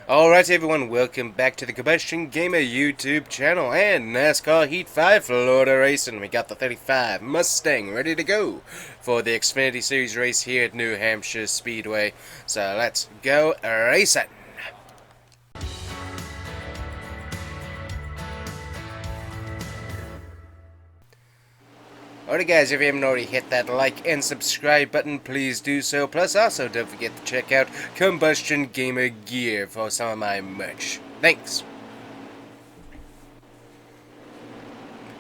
Alright everyone, welcome back to the Combustion Gamer YouTube channel and NASCAR Heat 5 Florida Racing. We got the 35 Mustang ready to go for the Xfinity Series race here at New Hampshire Speedway. So let's go racing! Alright guys, if you haven't already hit that like and subscribe button, please do so. Plus also don't forget to check out Combustion Gamer gear for some of my merch. Thanks!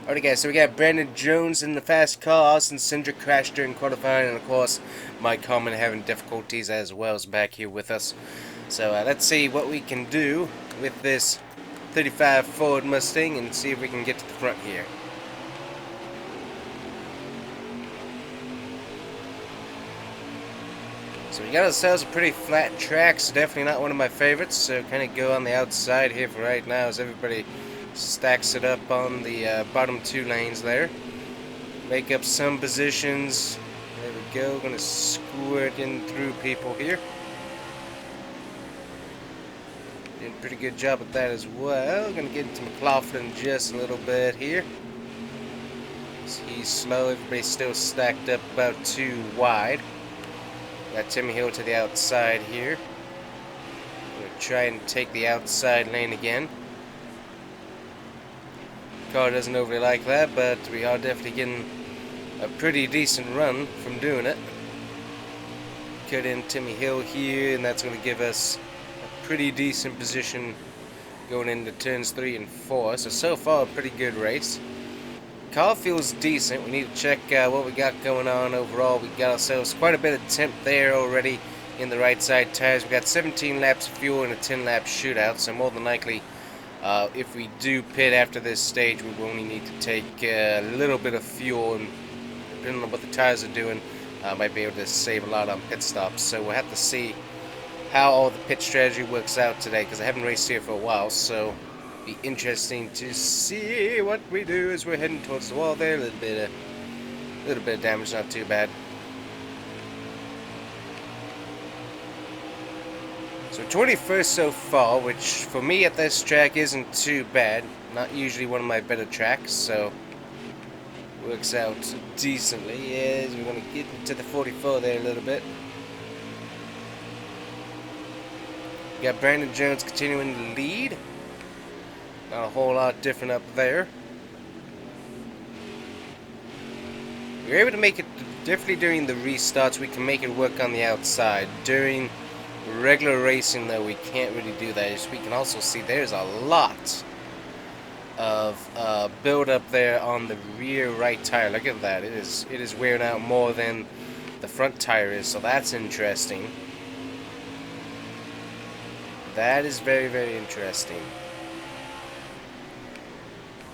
Alright guys, so we got Brandon Jones in the fast car, Austin Cindric crashed during qualifying, and of course Mike Coleman having difficulties as well as back here with us. So let's see what we can do with this 35 Ford Mustang and see if we can get to the front here. So we got ourselves a pretty flat track, so definitely not one of my favorites, so kind of go on the outside here for right now as everybody stacks it up on the bottom two lanes there. Make up some positions. There we go, gonna squirt in through people here. Did a pretty good job at that as well. Gonna get into McLaughlin just a little bit here. He's slow, everybody's still stacked up about too wide. Got Timmy Hill to the outside here. Gonna try and take the outside lane again. Car doesn't overly like that, but we are definitely getting a pretty decent run from doing it. Cut in Timmy Hill here, and that's going to give us a pretty decent position going into turns 3 and 4. So far a pretty good race. Car feels decent. We need to check what we got going on overall. We got ourselves quite a bit of temp there already in the right side tires. We got 17 laps of fuel and a 10 lap shootout, so more than likely if we do pit after this stage, we will only need to take a little bit of fuel, and depending on what the tires are doing, might be able to save a lot on pit stops. So we'll have to see how all the pit strategy works out today, because I haven't raced here for a while, so be interesting to see what we do as we're heading towards the wall there. A little bit of damage, not too bad. So 21st so far, which for me at this track isn't too bad. Not usually one of my better tracks, so works out decently. Yes, we're going to get into the 44 there a little bit. We got Brandon Jones continuing to lead. Not a whole lot different up there. We were able to make it, definitely during the restarts, we can make it work on the outside. During regular racing, though, we can't really do that. As we can also see, there's a lot of build up there on the rear right tire. Look at that. It is wearing out more than the front tire is, so that's interesting. That is very, very interesting.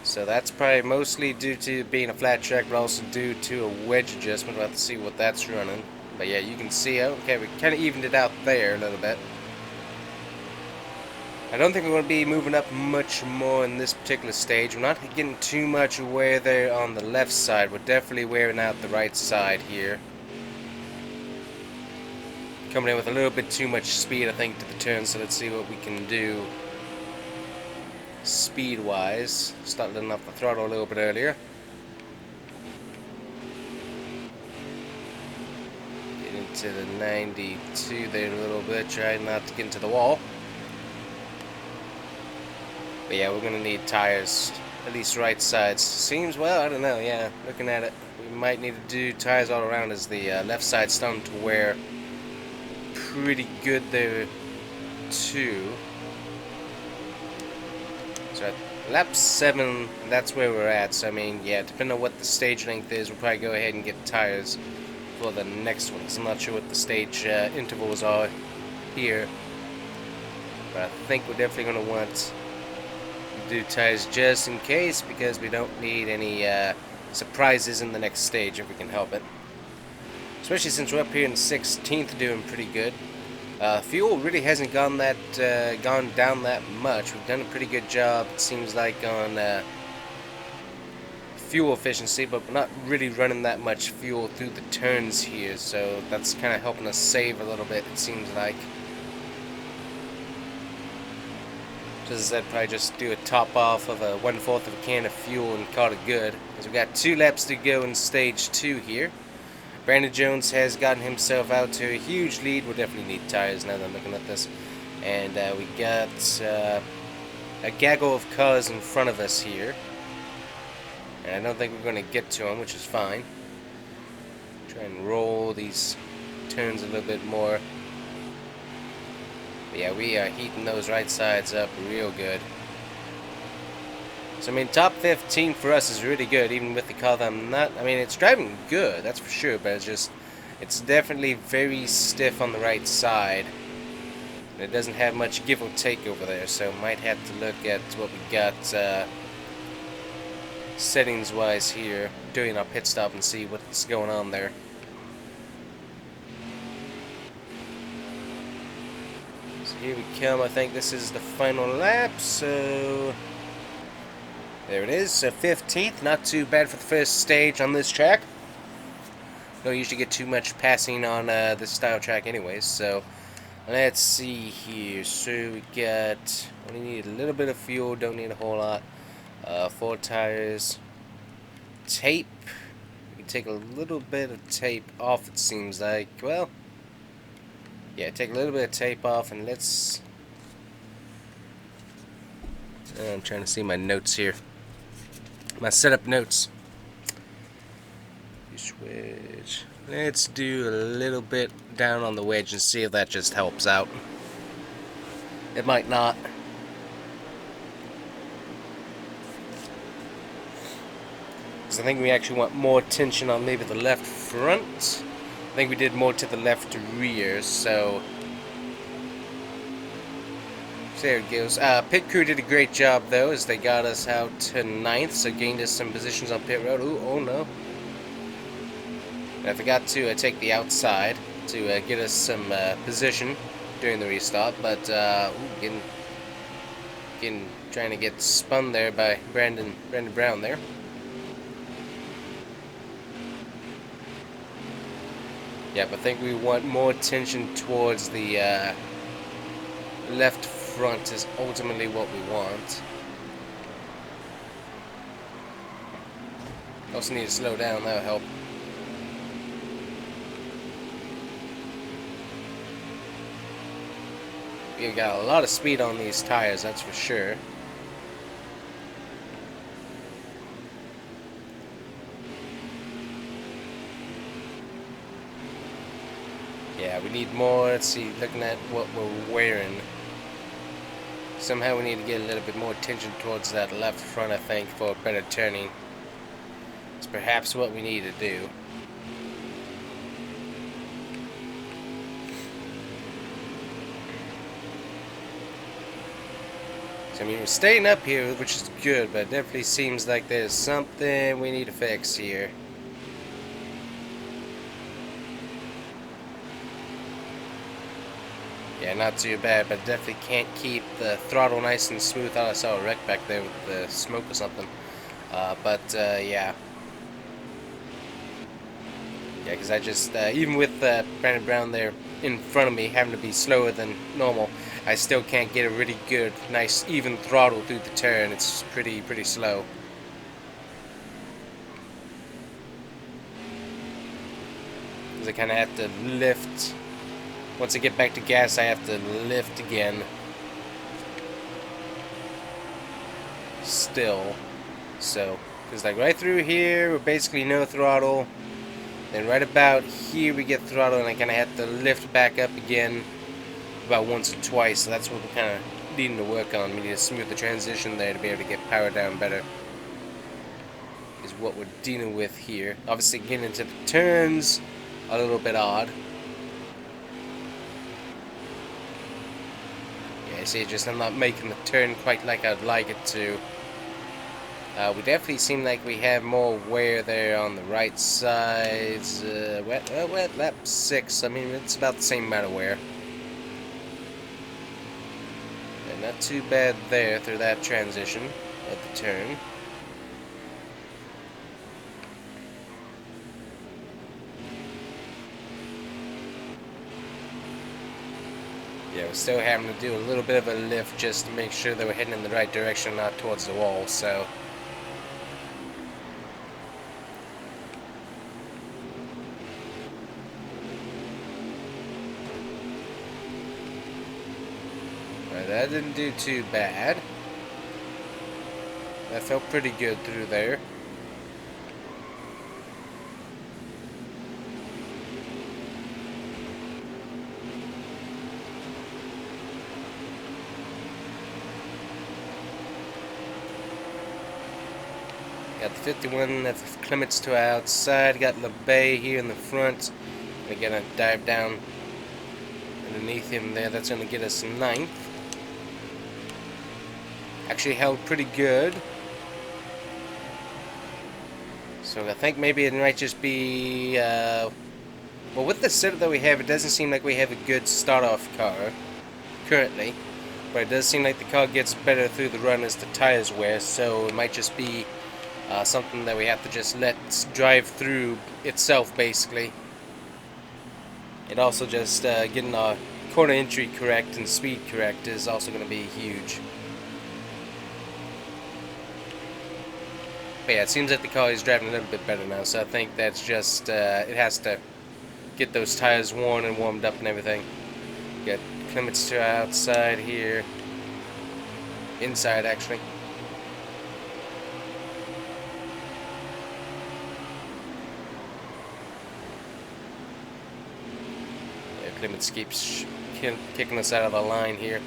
So that's probably mostly due to being a flat track, but also due to a wedge adjustment. We'll have to see what that's running. But yeah, you can see, okay, we kind of evened it out there a little bit. I don't think we're going to be moving up much more in this particular stage. We're not getting too much wear there on the left side. We're definitely wearing out the right side here. Coming in with a little bit too much speed, I think, to the turn, so let's see what we can do speed-wise. Start letting off the throttle a little bit earlier. Get into the 92 there a little bit, try not to get into the wall. But yeah, we're going to need tires, at least right sides. Seems, well, I don't know, yeah, looking at it, we might need to do tires all around as the left side's starting to wear pretty good there too. So at lap 7, that's where we're at. So I mean, yeah, depending on what the stage length is, we'll probably go ahead and get tires for the next one. So I'm not sure what the stage intervals are here, but I think we're definitely going to want to do tires just in case, because we don't need any surprises in the next stage if we can help it. Especially since we're up here in 16th, doing pretty good. Fuel really hasn't gone down that much. We've done a pretty good job, it seems like, on fuel efficiency, but we're not really running that much fuel through the turns here, so that's kind of helping us save a little bit, it seems like. So as I said, probably just do a top off of a 1/4 of a can of fuel and call it good. As we've got 2 laps to go in stage 2 here. Brandon Jones has gotten himself out to a huge lead. We'll definitely need tires now that I'm looking at this. And we got a gaggle of cars in front of us here. And I don't think we're going to get to them, which is fine. Try and roll these turns a little bit more. But yeah, we are heating those right sides up real good. So I mean, top 15 for us is really good, even with the car that I'm not. I mean, it's driving good, that's for sure, but it's definitely very stiff on the right side. And it doesn't have much give or take over there, so might have to look at what we got settings wise here during our pit stop and see what's going on there. So here we come. I think this is the final lap, so there it is. So 15th, not too bad for the first stage on this track. Don't usually get too much passing on this style track anyways, so let's see here. So we only need a little bit of fuel, don't need a whole lot. 4 tires. Tape. We can take a little bit of tape off, it seems like. Well, yeah, take a little bit of tape off, and let's... I'm trying to see my notes here. My setup notes. Switch. Let's do a little bit down on the wedge and see if that just helps out. It might not. Because I think we actually want more tension on maybe the left front. I think we did more to the left rear, so there it goes. Pit crew did a great job though, as they got us out to 9th, so gained us some positions on pit road. Ooh, oh no. I forgot to take the outside to get us some position during the restart, but trying to get spun there by Brandon Brown there. Yep, I think we want more tension towards the left front is ultimately what we want. Also need to slow down, that'll help. We've got a lot of speed on these tires, that's for sure. Yeah, we need more. Let's see, looking at what we're wearing. Somehow we need to get a little bit more tension towards that left front, I think, for better turning. It's perhaps what we need to do. So, I mean, we're staying up here, which is good, but it definitely seems like there's something we need to fix here. Yeah, not too bad, but definitely can't keep the throttle nice and smooth. I thought I saw a wreck back there with the smoke or something. Yeah. Yeah, because I just, even with Brandon Brown there in front of me having to be slower than normal, I still can't get a really good, nice, even throttle through the turn. It's pretty slow. Because I kind of have to lift. Once I get back to gas, I have to lift again. Still. So, because like right through here, we're basically no throttle. Then right about here, we get throttle, and I kind of have to lift back up again about once or twice. So that's what we're kind of needing to work on. We need to smooth the transition there to be able to get power down better. Is what we're dealing with here. Obviously, getting into the turns, a little bit odd. See, just I'm not making the turn quite like I'd like it to. We definitely seem like we have more wear there on the right sides. Wet, lap 6. I mean, it's about the same amount of wear. And not too bad there through that transition of the turn. Yeah, we're still having to do a little bit of a lift just to make sure that we're heading in the right direction, not towards the wall, so. Right, that didn't do too bad. That felt pretty good through there. Got the 51 at the Clements to our outside. Got LeBay here in the front. We're gonna dive down underneath him there. That's gonna get us 9th. Actually held pretty good. So I think maybe it might just be, well, with the setup that we have, it doesn't seem like we have a good start-off car currently. But it does seem like the car gets better through the run as the tires wear, so it might just be something that we have to just let drive through itself, basically. It also just getting our corner entry correct and speed correct is also going to be huge. But yeah, it seems like the car is driving a little bit better now, so I think that's just, it has to get those tires worn and warmed up and everything. Got Clements to our outside here. Inside, actually. Clements keeps kicking us out of the line here.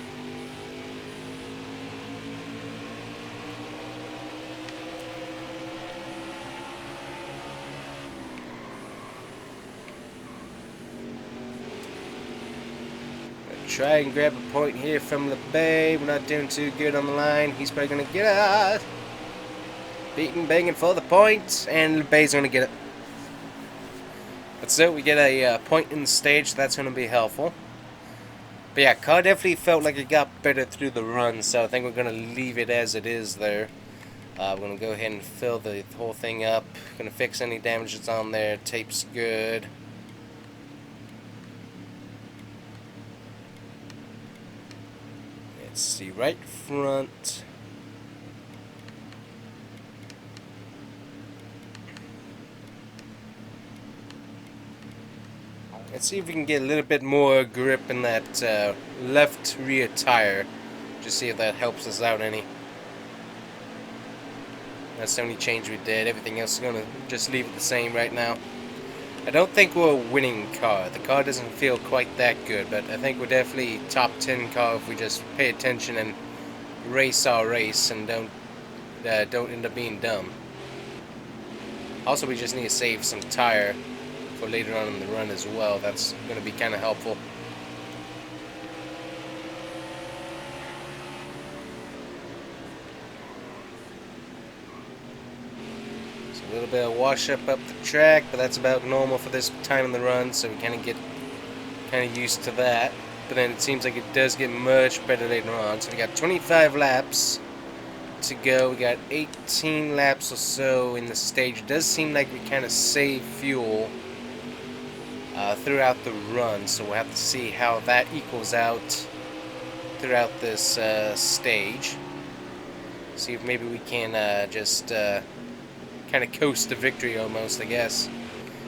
Try and grab a point here from LeBay. We're not doing too good on the line. He's probably going to get us. Beating, banging for the points, and LeBay's going to get it. So we get a point in the stage. That's going to be helpful. But yeah, car definitely felt like it got better through the run, so I think we're going to leave it as it is there. We're going to go ahead and fill the whole thing up. Going to fix any damage that's on there. Tape's good. Let's see, right front. Let's see if we can get a little bit more grip in that left rear tire. Just see if that helps us out any. That's the only change we did. Everything else is going to just leave it the same right now. I don't think we're a winning car. The car doesn't feel quite that good, but I think we're definitely top 10 car if we just pay attention and race our race and don't end up being dumb. Also, we just need to save some tire for later on in the run as well. That's going to be kind of helpful. A little bit of wash up the track, but that's about normal for this time in the run, so we kind of get used to that. But then it seems like it does get much better later on. So we got 25 laps to go. We got 18 laps or so in the stage. It does seem like we kind of save fuel throughout the run, so we'll have to see how that equals out throughout this stage. See if maybe we can just kind of coast to victory almost, I guess.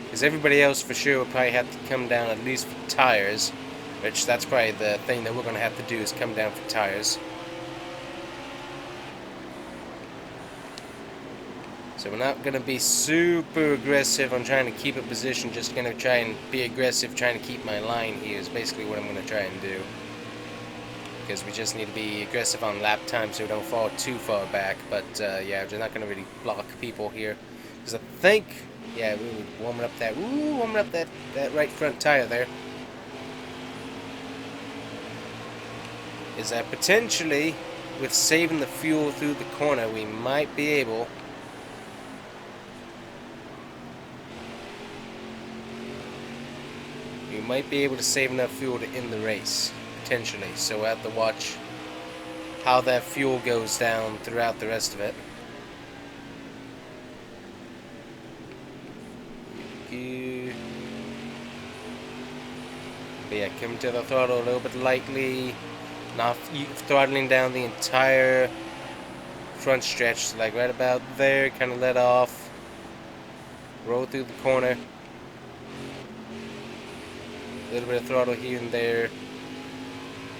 Because everybody else for sure will probably have to come down at least for tires, which that's probably the thing that we're going to have to do is come down for tires. So we're not going to be super aggressive on trying to keep a position, just going to try and be aggressive trying to keep my line here is basically what I'm going to try and do. Because we just need to be aggressive on lap time so we don't fall too far back. But yeah, we're not going to really block people here. Because I think, yeah, we were warming up that right front tire there. Is that potentially, with saving the fuel through the corner, we might be able to save enough fuel to end the race. Potentially, so we'll have to watch how that fuel goes down throughout the rest of it. But yeah, coming to the throttle a little bit lightly, not throttling down the entire front stretch, so like right about there, kind of let off, roll through the corner, a little bit of throttle here and there,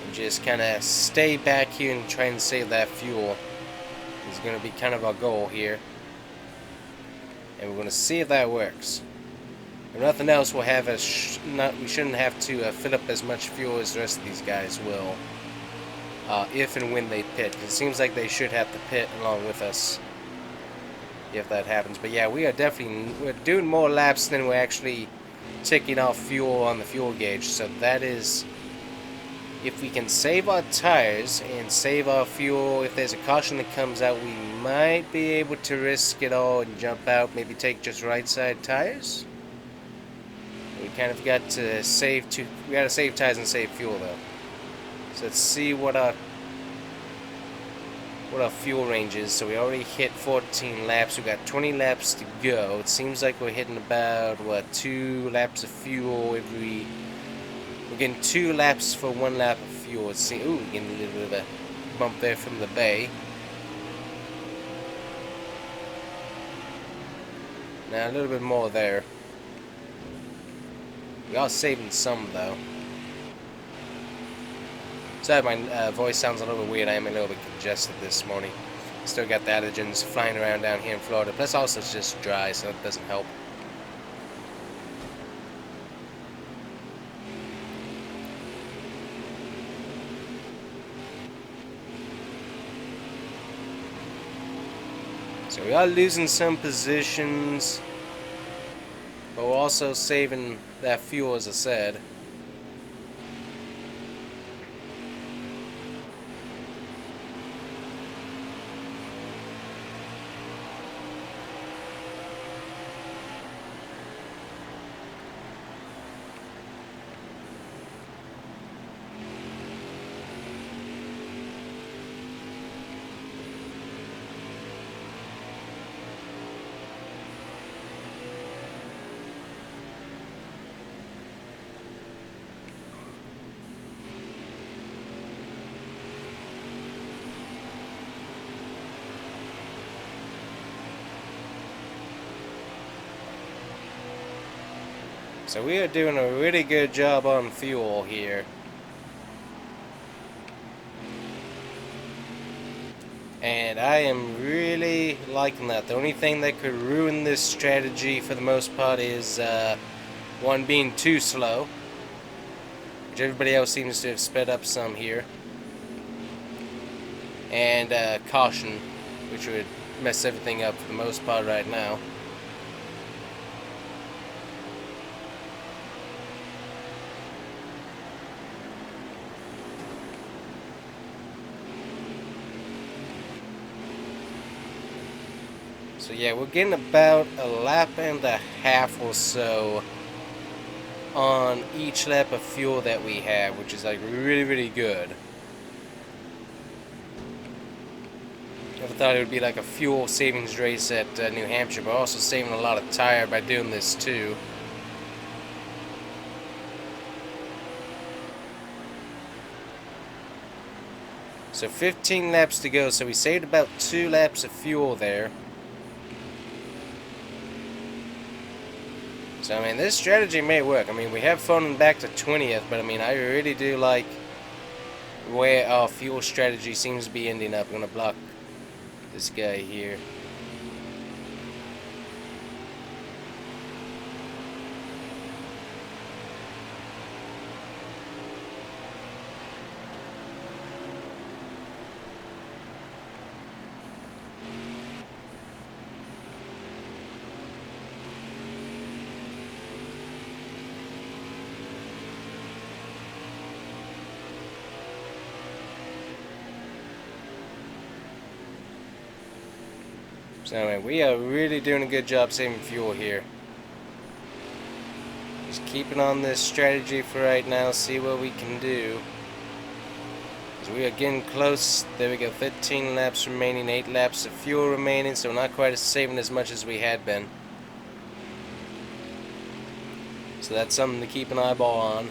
and just kind of stay back here and try and save that fuel. Is going to be kind of our goal here, and we're going to see if that works. If nothing else, we'll have we shouldn't have to fill up as much fuel as the rest of these guys will, if and when they pit. Because it seems like they should have to pit along with us if that happens. But yeah, we're doing more laps than we're actually ticking off fuel on the fuel gauge. So that is, if we can save our tires and save our fuel, if there's a caution that comes out, we might be able to risk it all and jump out, maybe take just right side tires. We kind of got to save we gotta save tires and save fuel though. So let's see what our fuel range is. So we already hit 14 laps. We got 20 laps to go. It seems like we're hitting about 2 laps of fuel we're getting 2 ooh, getting a little bit of a bump there from the bay. Now a little bit more there. We are saving some though. Sorry, my voice sounds a little bit weird. I am a little bit congested this morning. Still got the allergens flying around down here in Florida. Plus also it's just dry, so it doesn't help. So we are losing some positions, but we're also saving that fuel, as I said. So we are doing a really good job on fuel here. And I am really liking that. The only thing that could ruin this strategy for the most part is one, being too slow, which everybody else seems to have sped up some here, and caution, which would mess everything up for the most part right now. So yeah, we're getting about a lap and a half or so on each lap of fuel that we have, which is like really, really good. Never thought it would be like a fuel savings race at New Hampshire, but also saving a lot of tire by doing this too. So 15 laps to go, so we saved about 2 laps of fuel there. So, I mean, this strategy may work. I mean, we have fallen back to 20th, but, I mean, I really do like where our fuel strategy seems to be ending up. I'm going to block this guy here. So anyway, we are really doing a good job saving fuel here. Just keeping on this strategy for right now, see what we can do. Because we are getting close. There we go, 15 laps remaining, 8 laps of fuel remaining, so we're not quite saving as much as we had been. So that's something to keep an eyeball on.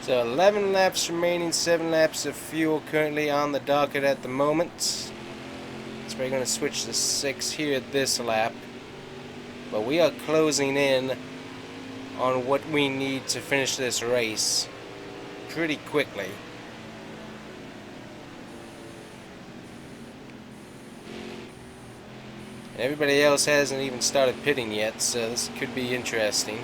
So 11 laps remaining, 7 laps of fuel currently on the docket at the moment. So we're going to switch to 6 here at this lap. But we are closing in on what we need to finish this race pretty quickly. And everybody else hasn't even started pitting yet, so this could be interesting.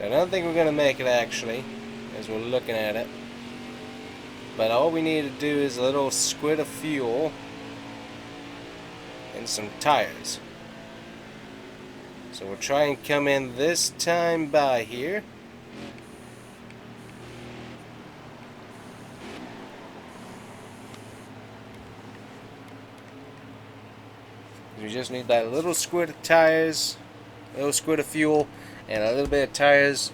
I don't think we're going to make it actually, as we're looking at it. But all we need to do is a little squirt of fuel and some tires. So we'll try and come in this time by here. We just need that little squirt of tires, a little squirt of fuel, and a little bit of tires,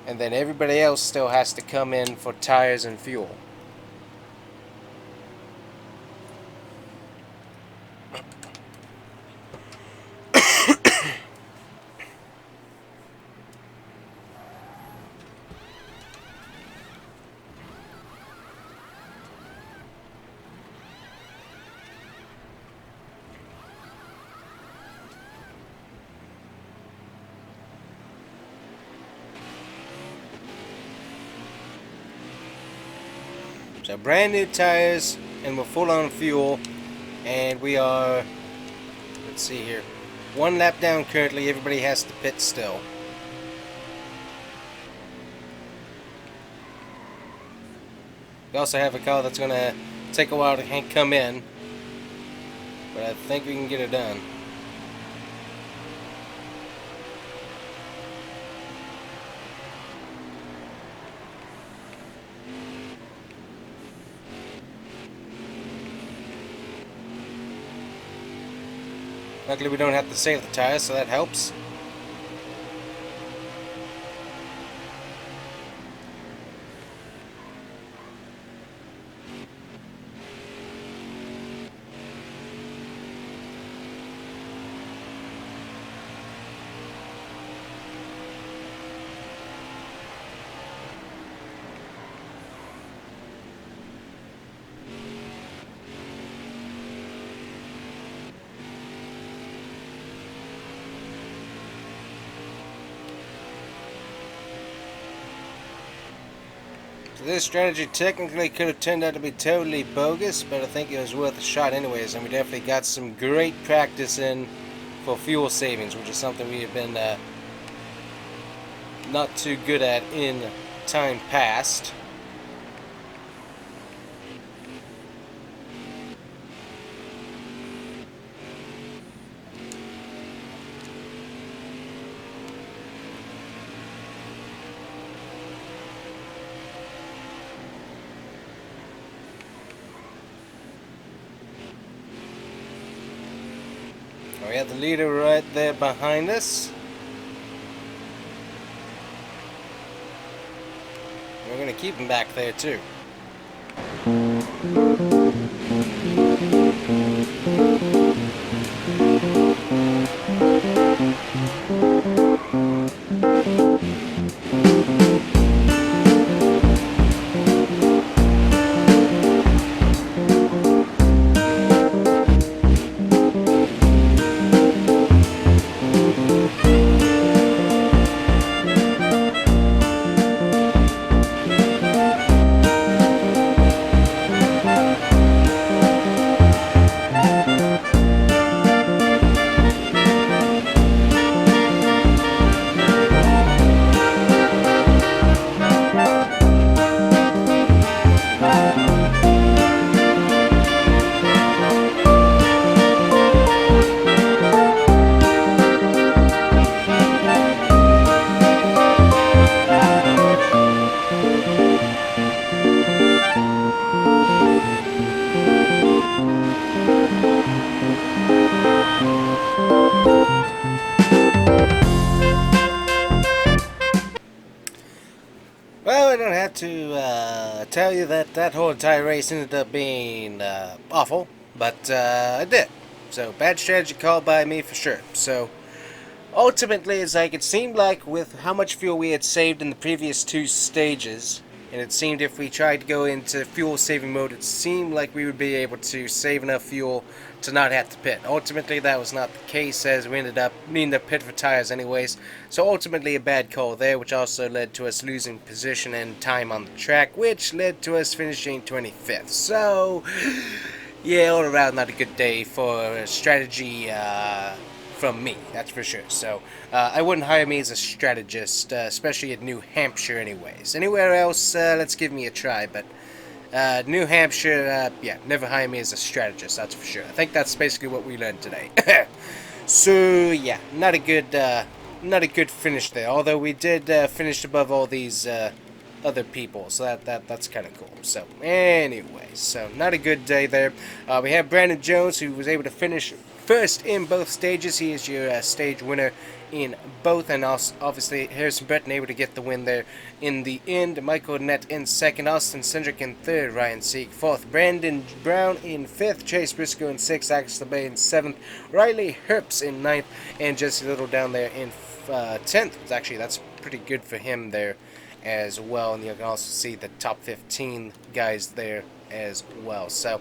and then everybody else still has to come in for tires and fuel. So brand new tires, and we're full on fuel, and we are, let's see here, 1 lap down currently. Everybody has to pit still. We also have a car that's going to take a while to come in, but I think we can get it done. Luckily we don't have to save the tires, so that helps. So this strategy technically could have turned out to be totally bogus, but I think it was worth a shot anyways, and we definitely got some great practice in for fuel savings, which is something we have been not too good at in time past. We have the leader right there behind us. We're going to keep him back there too. to tell you that that whole entire race ended up being awful, but it did. So, bad strategy call by me for sure. So, ultimately, it's like it seemed like with how much fuel we had saved in the previous two stages, and it seemed if we tried to go into fuel saving mode, it seemed like we would be able to save enough fuel to not have to pit. Ultimately, that was not the case, as we ended up needing to pit for tires anyways. So ultimately a bad call there, which also led to us losing position and time on the track, which led to us finishing 25th. So, yeah, all around not a good day for strategy from me, that's for sure. So, I wouldn't hire me as a strategist, especially at New Hampshire anyways. Anywhere else, let's give me a try, but New Hampshire, yeah, never hire me as a strategist, that's for sure. I think that's basically what we learned today. So, yeah, not a good finish there, although we did finish above all these other people, so that's kind of cool. So, anyway, so not a good day there. We have Brandon Jones, who was able to finish first in both stages. He is your stage winner in both, and also, obviously Harrison Breton able to get the win there in the end. Michael Nett in second, Austin Cindric in third, Ryan Sieg fourth, Brandon Brown in fifth, Chase Briscoe in sixth, Alex LeBay in seventh, Riley Herbst in ninth, and Jesse Little down there in 10th. Actually, that's pretty good for him there as well, and you can also see the top 15 guys there as well. So,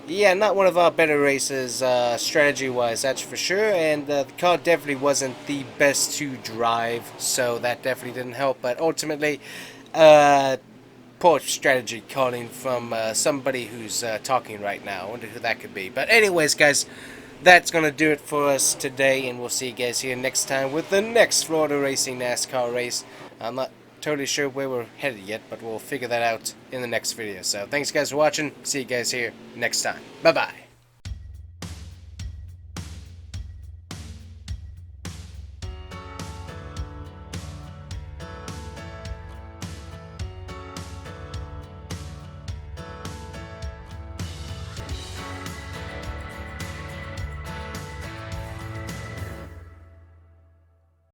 yeah, not one of our better races strategy-wise, that's for sure, and the car definitely wasn't the best to drive, so that definitely didn't help, but ultimately, poor strategy calling from somebody who's talking right now. I wonder who that could be. But anyways, guys, that's going to do it for us today, and we'll see you guys here next time with the next Florida Racing NASCAR race. I'm not totally sure where we're headed yet, but we'll figure that out in the next video. So thanks guys for watching. See you guys here next time. Bye bye.